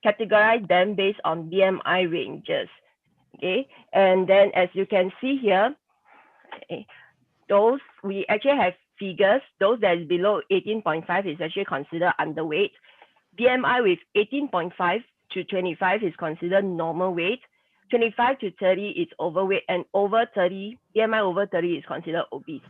categorize them based on BMI ranges. Okay, and then as you can see here, okay, those we actually have figures. Those that is below 18.5 is actually considered underweight. BMI with 18.5 to 25 is considered normal weight. 25 to 30 is overweight, and over 30, BMI over 30 is considered obese.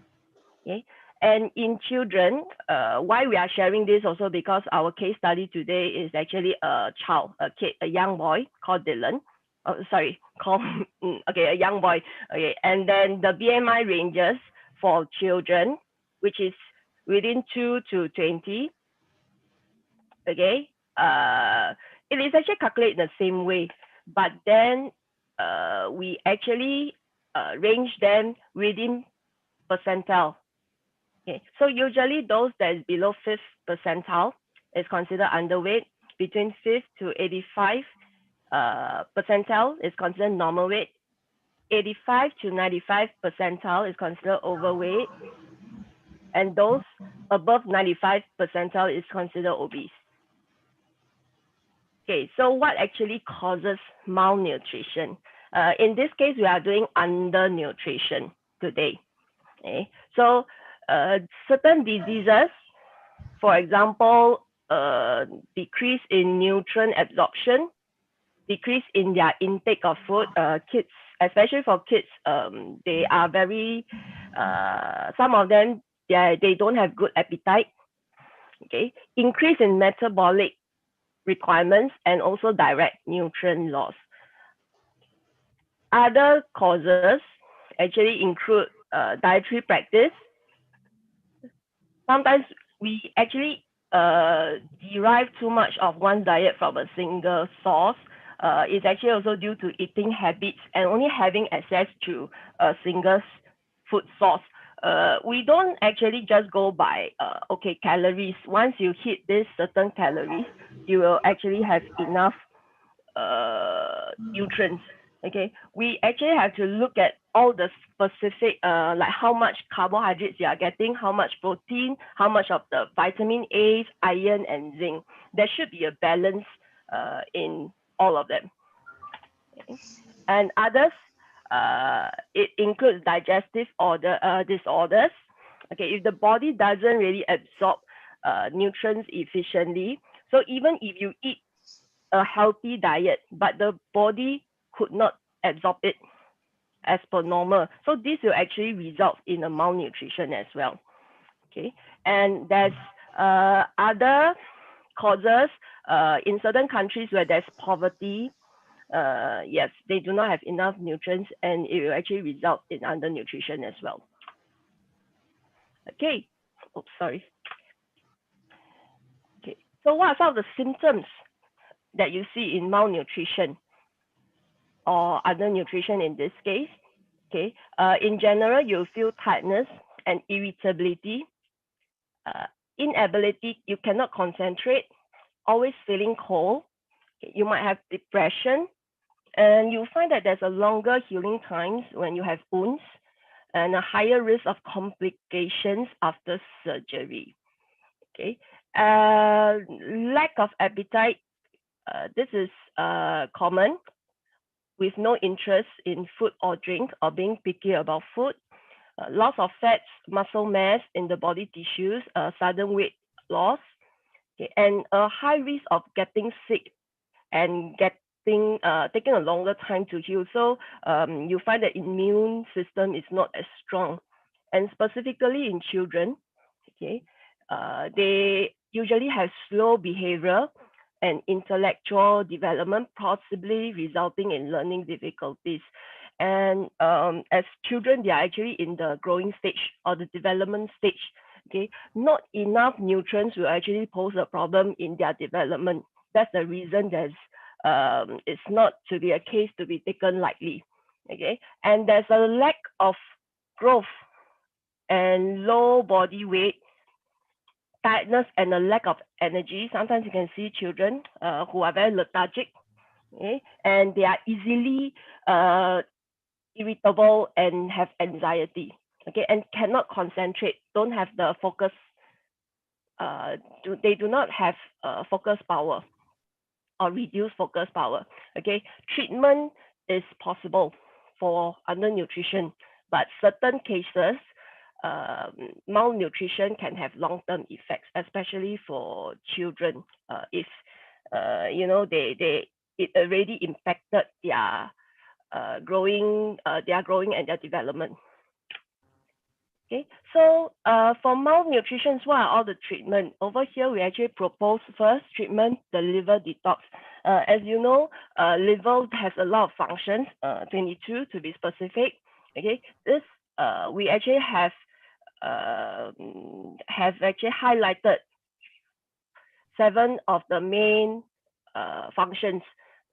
Okay, and in children, why we are sharing this also because our case study today is actually a child, a kid, a young boy called Dylan. Oh, sorry, a young boy. Okay, and then the BMI ranges for children, which is within 2 to 20. Okay, it is actually calculated the same way, but then we actually range them within percentile. Okay, so usually those that is below 5th percentile is considered underweight. Between 5th to 85 percentile is considered normal weight. 85 to 95 percentile is considered overweight, and those above 95 percentile is considered obese. Okay, so what actually causes malnutrition? In this case, we are doing undernutrition today. Okay, so certain diseases, for example, decrease in nutrient absorption, decrease in their intake of food. Kids, especially for kids, they are very, some of them, they don't have good appetite. Okay, increase in metabolic requirements and also direct nutrient loss. Other causes actually include dietary practice. Sometimes we actually derive too much of one diet from a single source. It's actually also due to eating habits and only having access to a single food source. We don't actually just go by okay, calories. Once you hit this certain calories, you will actually have enough nutrients. Okay, we actually have to look at all the specific, like how much carbohydrates you are getting, how much protein, how much of the vitamin A, iron, and zinc. There should be a balance in all of them. Okay. And others, it includes digestive disorders. Okay, if the body doesn't really absorb nutrients efficiently, so even if you eat a healthy diet, but the body could not absorb it as per normal. So this will actually result in a malnutrition as well. Okay, and there's other causes in certain countries where there's poverty. Yes, they do not have enough nutrients, and it will actually result in undernutrition as well. Okay, oops, sorry. Okay, so what are some of the symptoms that you see in malnutrition or undernutrition in this case? Okay, in general, you feel tiredness and irritability, inability, you cannot concentrate, always feeling cold. Okay, you might have depression, and you find that there's a longer healing times when you have wounds and a higher risk of complications after surgery. Okay, lack of appetite, this is common, with no interest in food or drink or being picky about food, loss of fats, muscle mass in the body tissues, sudden weight loss, okay, and a high risk of getting sick and taking a longer time to heal. So you find the immune system is not as strong, and specifically in children, okay, they usually have slow behavior and intellectual development, possibly resulting in learning difficulties. And as children, they are actually in the growing stage or the development stage. Okay, not enough nutrients will actually pose a problem in their development. That's the reason there's it's not to be a case to be taken lightly. Okay, and there's a lack of growth and low body weight, tiredness, and a lack of energy. Sometimes you can see children who are very lethargic, okay, and they are easily irritable and have anxiety, okay, and cannot concentrate, don't have the focus, they do not have focus power or reduce focus power. Okay, treatment is possible for undernutrition, but certain cases, malnutrition can have long-term effects, especially for children. If it already impacted their growing and their development. Okay, so for malnutrition, what are all the treatment? Over here, we actually propose first treatment, the liver detox. As you know, liver has a lot of functions, 22 to be specific. Okay, this we actually have actually highlighted 7 of the main functions.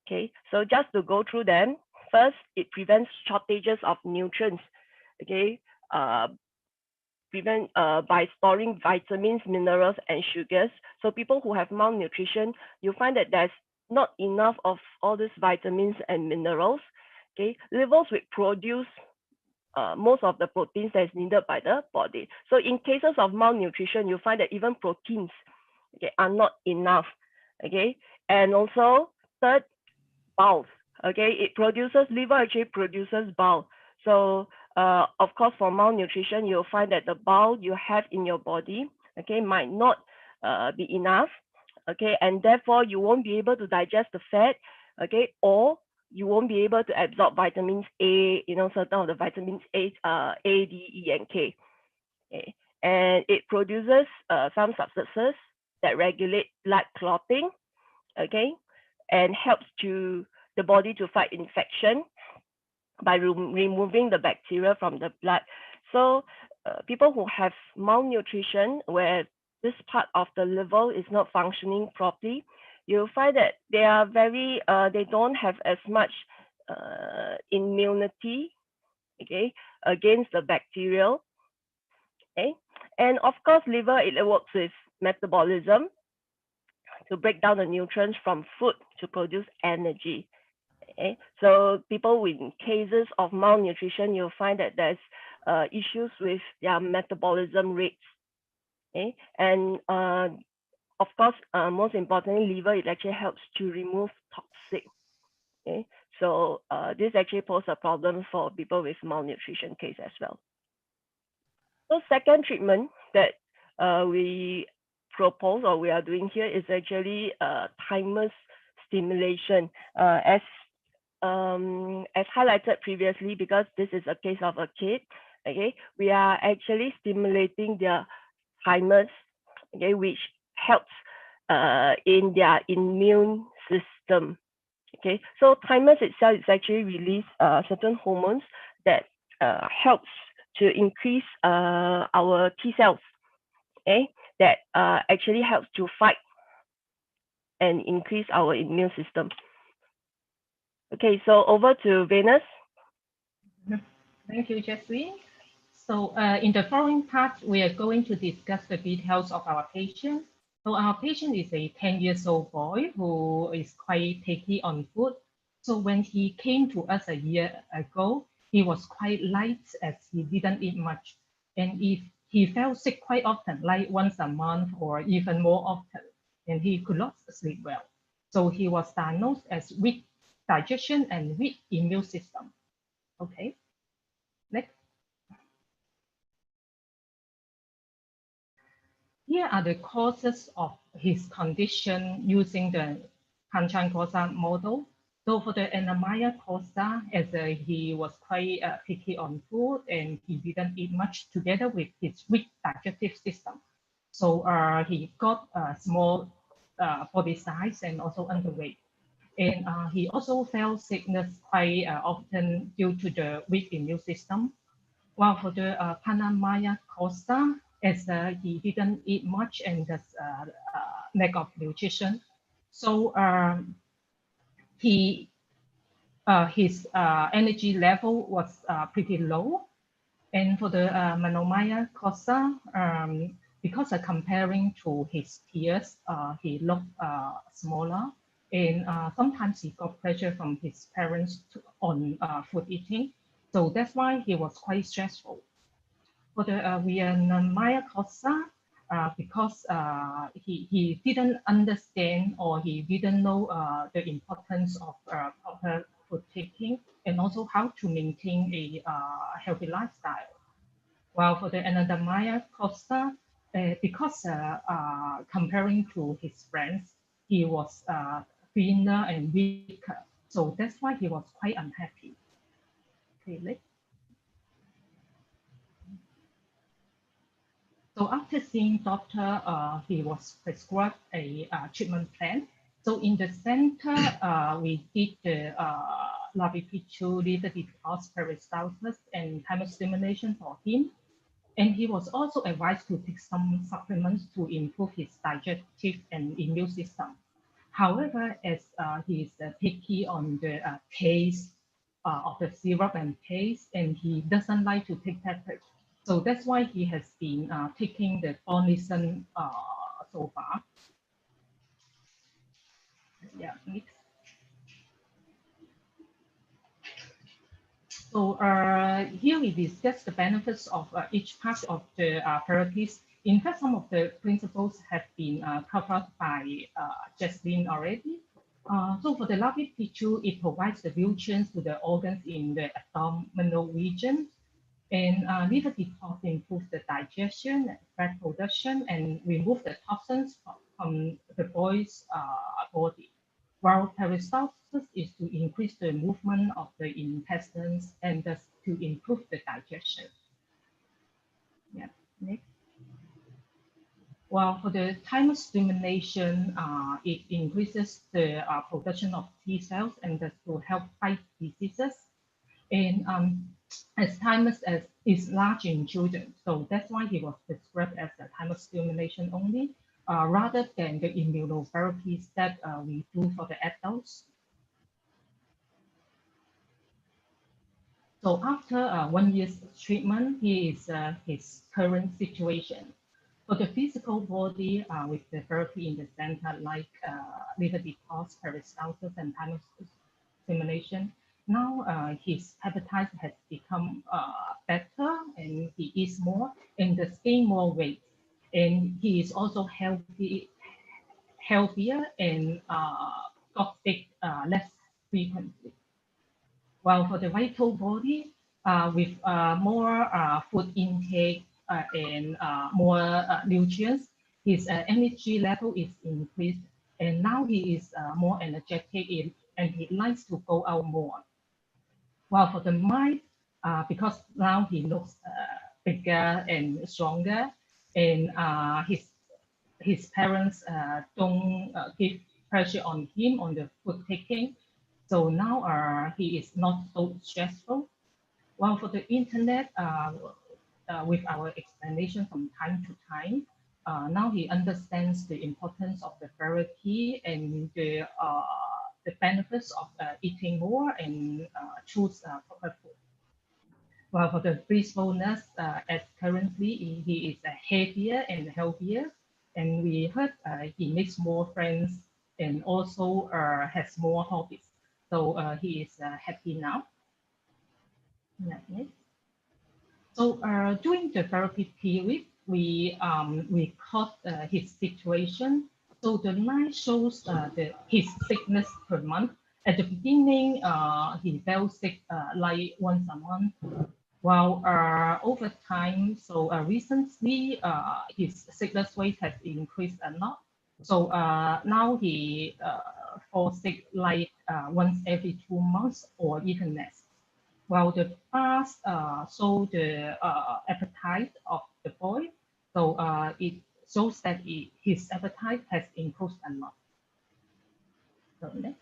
Okay, so just to go through them. First, it prevents shortages of nutrients. Okay, by storing vitamins, minerals, and sugars. So people who have malnutrition, you find that there's not enough of all these vitamins and minerals. Okay, livers will produce most of the proteins that is needed by the body. So in cases of malnutrition, you find that even proteins, okay, are not enough. Okay, and also third, bowels. Okay, liver actually produces bile. So of course, for malnutrition, you'll find that the bile you have in your body, okay, might not be enough. Okay, and therefore you won't be able to digest the fat. Okay, or you won't be able to absorb vitamins A, certain of the vitamins A, D, E, and K. Okay, and it produces some substances that regulate blood clotting. Okay, and helps the body to fight infection by removing the bacteria from the blood. So people who have malnutrition, where this part of the liver is not functioning properly, you'll find that they are they don't have as much immunity, okay, against the bacteria. Okay, and of course, liver, it works with metabolism to break down the nutrients from food to produce energy. Okay, so people with cases of malnutrition, you'll find that there's issues with their metabolism rates. Okay, and of course, most importantly, liver, it actually helps to remove toxic. Okay, so this actually poses a problem for people with malnutrition case as well. So second treatment that we propose or we are doing here is actually thymus stimulation. As highlighted previously, because this is a case of a kid, okay, we are actually stimulating their thymus, okay, which helps in their immune system. Okay, so thymus itself is actually release certain hormones that helps to increase our T cells, okay, that actually helps to fight and increase our immune system. Okay, so over to Venus. Thank you, Jessie. So in the following part, we are going to discuss the details of our patient. So our patient is a 10-year-old boy who is quite picky on food. So when he came to us a year ago, he was quite light as he didn't eat much. And if he felt sick quite often, like once a month or even more often, and he could not sleep well. So he was diagnosed as weak digestion and weak immune system. Okay, next. Here are the causes of his condition using the Panchang-Kosa model. So for the Anamaya Kosa, as he was quite picky on food and he didn't eat much together with his weak digestive system. So he got a small body size and also underweight. And he also felt sickness quite often due to the weak immune system. While for the Panamaya Costa, as he didn't eat much and there's lack of nutrition, so his energy level was pretty low. And for the Manomaya Costa, because comparing to his peers, he looked smaller, and sometimes he got pressure from his parents on food eating. So that's why he was quite stressful. For the Vietnamaya Costa, because he didn't understand or he didn't know the importance of proper food taking and also how to maintain a healthy lifestyle. While for the Anandamaya Costa, because comparing to his friends, he was thinner and weaker. So that's why he was quite unhappy. Okay, so after seeing doctor, he was prescribed a treatment plan. So in the center, we did the Lavipichu liver detox, peristalsis, and thymus stimulation for him. And he was also advised to take some supplements to improve his digestive and immune system. However, as he is picky on the taste of the syrup and taste, and he doesn't like to take peppers. So that's why he has been taking the Ornison so far. Yeah, next. So here we discuss the benefits of each part of the therapies. In fact, some of the principles have been covered by Jasmine already. So for the Lavi tissue, it provides the nutrients to the organs in the abdominal region. And liver detox improves the digestion, fat production, and remove the toxins from the boy's body. While peristalsis is to increase the movement of the intestines and thus to improve the digestion. Yeah, next. Well, for the thymus stimulation, it increases the production of T cells and thus to help fight diseases. And as thymus is large in children, so that's why he was prescribed as a thymus stimulation only, rather than the immunotherapies that we do for the adults. So after 1 year's treatment, here is his current situation. For the physical body, with the therapy in the center, like liver detox, peristalsis, and thymus stimulation, now his appetite has become better, and he eats more, and does gain more weight, and he is also healthier, and got sick less frequently. While for the vital body, with more food intake and more nutrients, his energy level is increased, and now he is more energetic and he likes to go out more. While for the mind, because now he looks bigger and stronger, and his parents don't give pressure on him on the food taking. So now he is not so stressful. While for the internet, with our explanation from time to time, now he understands the importance of the therapy and the benefits of eating more and choose proper food. While for the peacefulness, as currently he is heavier and healthier, and we heard he makes more friends and also has more hobbies. So he is happy now. Yeah, next. So during the therapy period, we caught his situation. So the line shows his sickness per month. At the beginning, he felt sick like once a month. While over time, so recently, his sickness rate has increased a lot. So now he falls sick like once every 2 months or even less. While the past show the appetite of the boy, so it shows that his appetite has improved a lot. So next.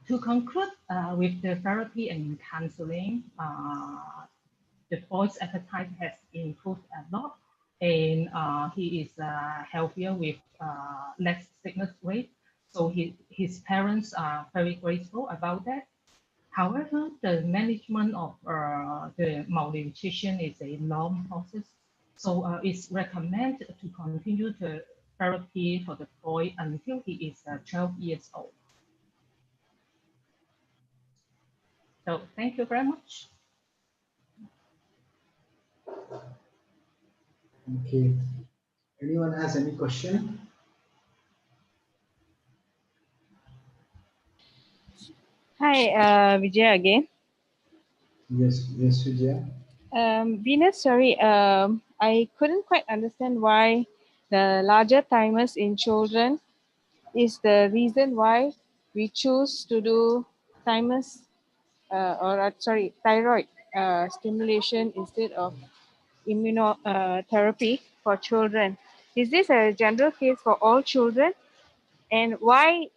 To conclude with the therapy and counseling, the boy's appetite has improved a lot, and he is healthier with less sickness rate. So his parents are very grateful about that. However, the management of the malnutrition is a long process. So it's recommended to continue the therapy for the boy until he is 12 years old. So thank you very much. Okay. Anyone has any question? Hi, Vijay again. Yes, yes, Vijaya. Venus, sorry, I couldn't quite understand why the larger thymus in children is the reason why we choose to do thymus thyroid stimulation instead of immunotherapy for children. Is this a general case for all children? And why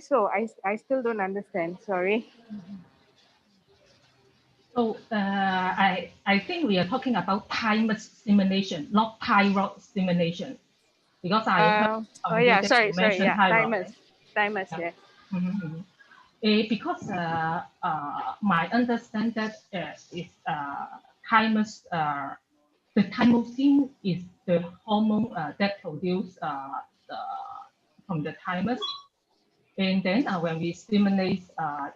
so? I still don't understand. Sorry. So I think we are talking about thymus stimulation, not thyroid stimulation, because I heard Oh on you yeah, that you sorry, mentioned yeah, thyroid, thymus, right? thymus, Yeah. yes. Mhm. Because my understand that is thymus, the thymosin is the hormone that produce from the thymus. And then when we stimulate,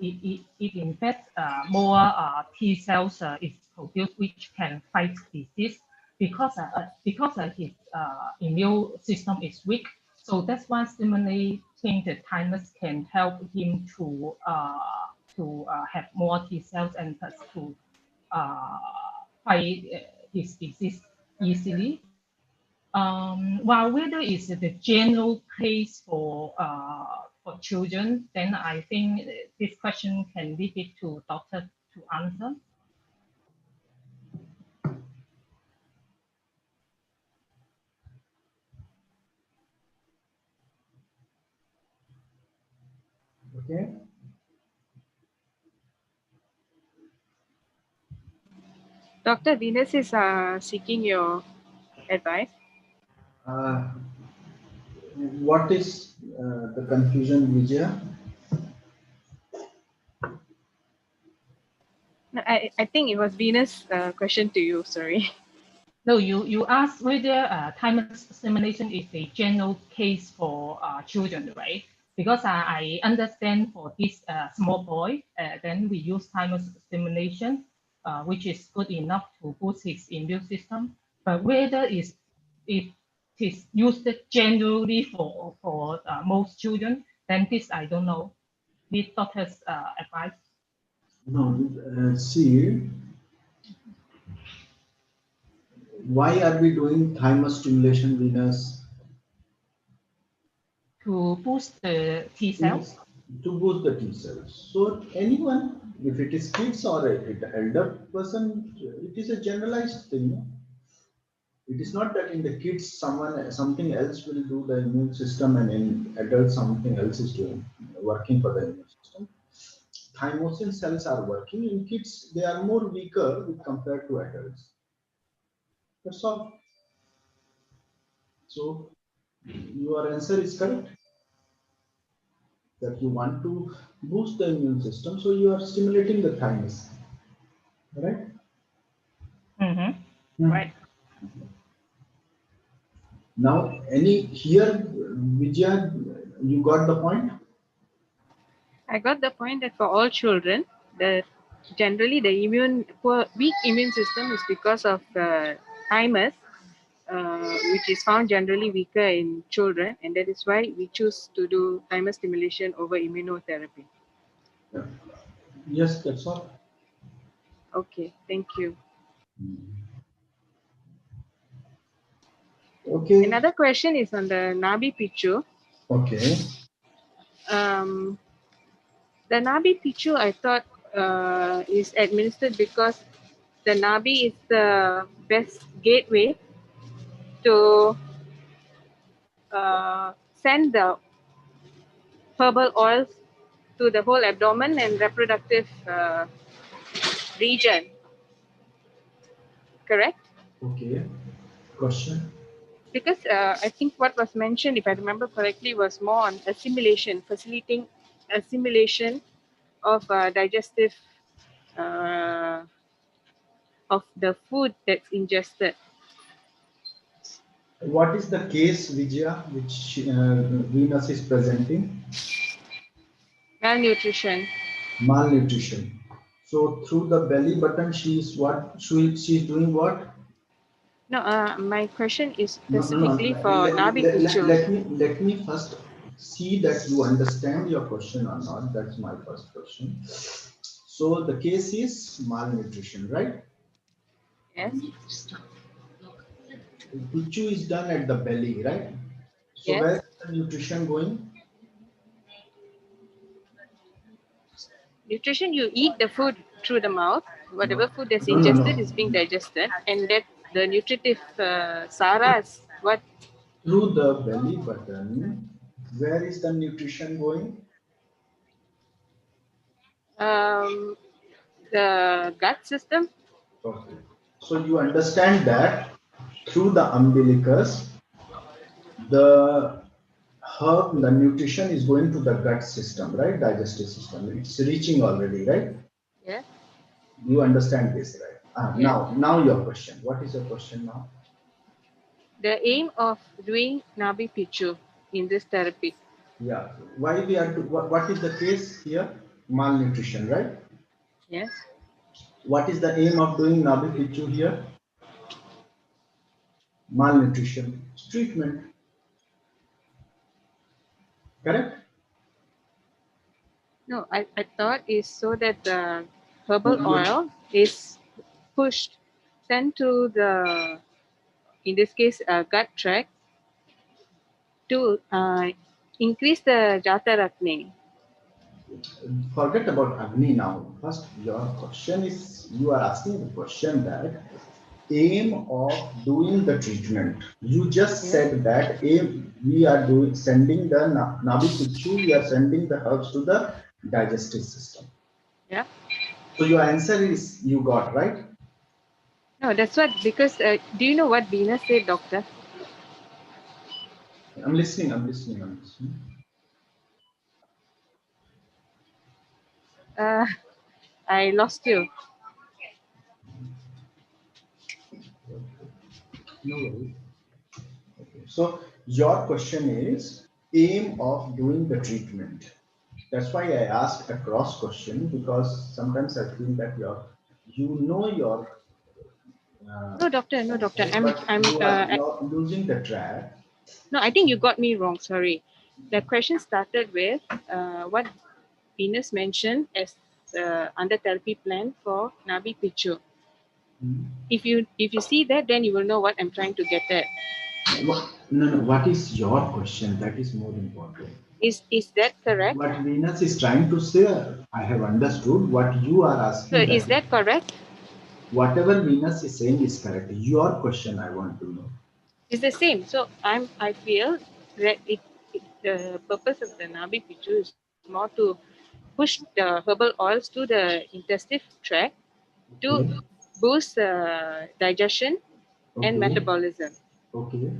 it in fact more T cells is produced, which can fight disease because his immune system is weak. So that's why stimulating the thymus can help him to have more T cells and thus to uh, fight his disease easily. While whether it's the general case for children, then I think this question can leave it to doctor to answer. Okay. Dr. Venus is seeking your advice. Uh, what is the confusion, Vijaya? No, I think it was Venus' question to you. Sorry. No, you asked whether thymus stimulation is a general case for children, right? Because I understand for this small boy, then we use thymus stimulation, which is good enough to boost his immune system. But whether it is used generally for most children, then this I don't know. This doctor's advice. No, see, why are we doing thymus stimulation, Venus? To boost the T To, cells. to boost the T cells. So anyone, if it is kids or an elder person, it is a generalized thing. No? It is not that in the kids something else will do the immune system, and in adults something else is doing working for the immune system. Thymosin cells are working in kids; they are more weaker with compared to adults. That's all. So your answer is correct, that you want to boost the immune system, so you are stimulating the thymus, right? Mm-hmm. Hmm. Right. Now, any here, Vijaya, you got the point? I got the point that for all children, the generally the weak immune system is because of thymus, which is found generally weaker in children, and that is why we choose to do thymus stimulation over immunotherapy. Yeah. Yes, that's all. Okay, thank you. Okay, Another question is on the Nabi Pichu. okay. Um, the Nabi Pichu, I thought, is administered because the Nabi is the best gateway to send the herbal oils to the whole abdomen and reproductive region. Correct? Okay. Question. Because I think what was mentioned, if I remember correctly, was more on assimilation, facilitating assimilation of digestive uh, of the food that's ingested. What is the case, Vijaya, which Venus is presenting? Malnutrition. Malnutrition. So through the belly button, she is what? She is doing what? No, my question is No, no, no. specifically for Nabi Pichu. Let me first see that you understand your question or not. That's my first question. So the case is malnutrition, right? Yes, Pichu is done at the belly, right? So yes. where is the nutrition going? Nutrition, you eat the food through the mouth. No, Whatever food that's no, no, ingested is no. being digested, and that the nutritive saras, what Through the belly button, where is the nutrition going? um, the gut system. Okay. So you understand that through the umbilicus, the herb, the nutrition is going to the gut system, right? Digestive system. It's reaching already, right? Yes, You understand this, right? yes. Now your question. What is your question now? The aim of doing Nabi Pichu in this therapy. Yeah. Why we are what is the case here? Malnutrition, right? Yes. What is the aim of doing Nabi Pichu here? Malnutrition. Treatment. Correct? No, I thought is so that the No, herbal oil is pushed, sent to the, in this case, gut tract to increase the Jata Rakne. forget about Agni now. First, your question is you are asking the question that aim of doing the treatment. You just Yes. said that aim we are doing sending the Nabi Pichu, we are sending the herbs to the digestive system. Yeah. So your answer is you got right. No, that's what, because do you know what Venus said, doctor? I'm listening. I'm listening. I'm listening. Uh, I lost you. No worries. Okay. So your question is aim of doing the treatment. That's why I asked a cross question because sometimes I feel that you know your No, doctor. No, doctor. but I'm. you're losing the track. No, I think you got me wrong. Sorry. The question started with what Venus mentioned as under therapy plan for Nabi Pichu. If you see that, then you will know what I'm trying to get at. No, no. What is your question? That is more important. Is that correct? What Venus is trying to say, I have understood. What you are So asking is that that correct? whatever Venus is saying is correct. Your question I want to know. It's the same. So I feel that the purpose of the Nabi Pichu is more to push the herbal oils to the intestinal tract to Okay. boost digestion and Okay. metabolism, Okay.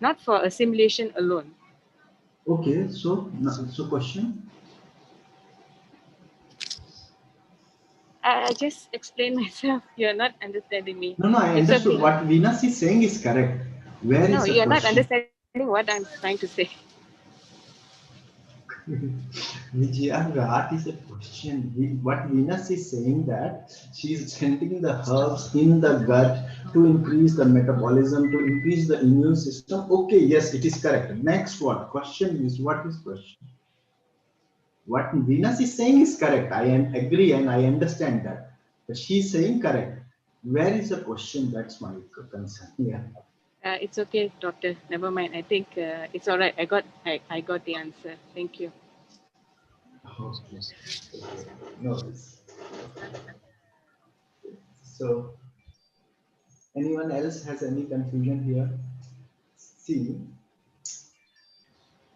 not for assimilation alone. Okay. So question. I just explained myself. You're not understanding me. No, no. I It's understood okay. what Venus is saying is correct. Where No, is the you're not question? understanding what I'm trying to say. Vijaya, that is a question. What Venus is saying that she is sending the herbs in the gut to increase the metabolism, to increase the immune system. Okay, yes, it is correct. Next what? Question is what is question? What Venus is saying is correct. I am agree and I understand that. But she is saying correct. Where is the question? That's my concern. Yeah. It's okay, doctor. Never mind. I think it's all right. I got the answer. Thank you. Okay. Okay. No worries. So anyone else has any confusion here? See,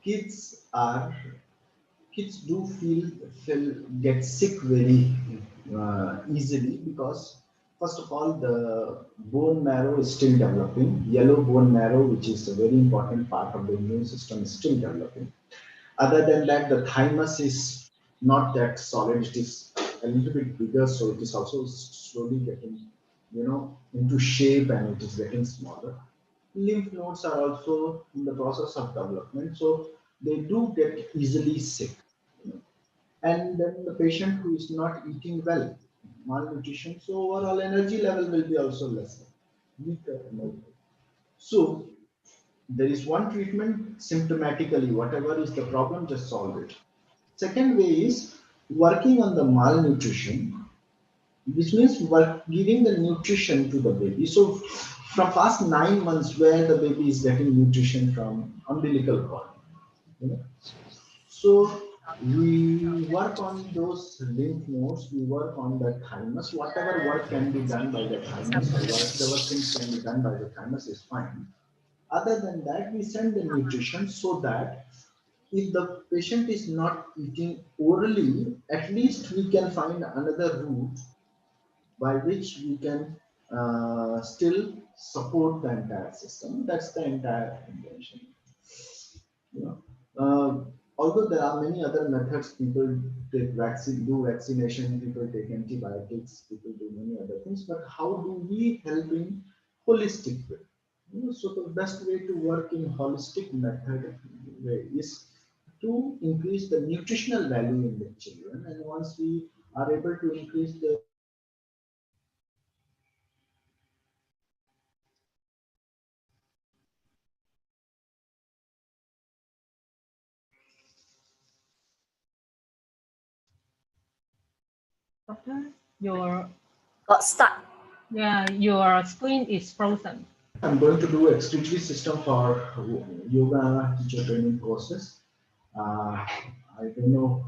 kids are kids do feel get sick very easily because first of all the bone marrow is still developing. Yellow bone marrow, which is a very important part of the immune system, is still developing. Other than that, the thymus is not that solid. It is a little bit bigger, so it is also slowly getting into shape and it is getting smaller. Lymph nodes are also in the process of development, so they do get easily sick. And then the patient who is not eating well, malnutrition, so overall energy level will be also lesser, weaker. So there is one treatment symptomatically, whatever is the problem, just solve it. Second way is working on the malnutrition, which means giving the nutrition to the baby. So from past 9 months, where the baby is getting nutrition from umbilical cord. You know? So we work on those lymph nodes, we work on the thymus, whatever work can be done by the thymus or whatever things can be done by the thymus is fine. Other than that, we send the nutrition so that if the patient is not eating orally, at least we can find another route by which we can still support the entire system. That's the entire intention. You know, although there are many other methods, people take vaccine, do vaccination, people take antibiotics, people do many other things. But how do we help in holistic way? So the best way to work in holistic method way is to increase the nutritional value in the children, and once we are able to increase the Doctor, your Got stuck. your screen is frozen. I'm going to do exclusively system for yoga teacher training courses. I don't know